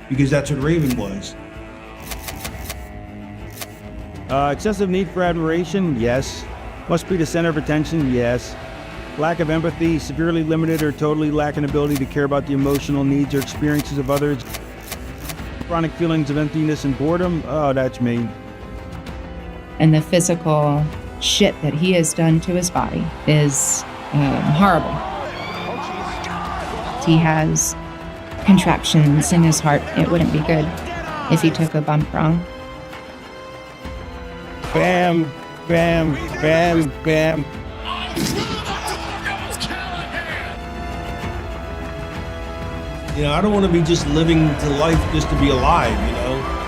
because that's what Raven was. Excessive need for admiration, yes. Must be the center of attention, yes. Lack of empathy, severely limited or totally lacking ability to care about the emotional needs or experiences of others. Chronic feelings of emptiness and boredom, oh, that's me. And the physical shit that he has done to his body is horrible. He has contractions in his heart. It wouldn't be good if he took a bump wrong. Bam, bam, bam, bam. You know, I don't want to be just living to life just to be alive, you know?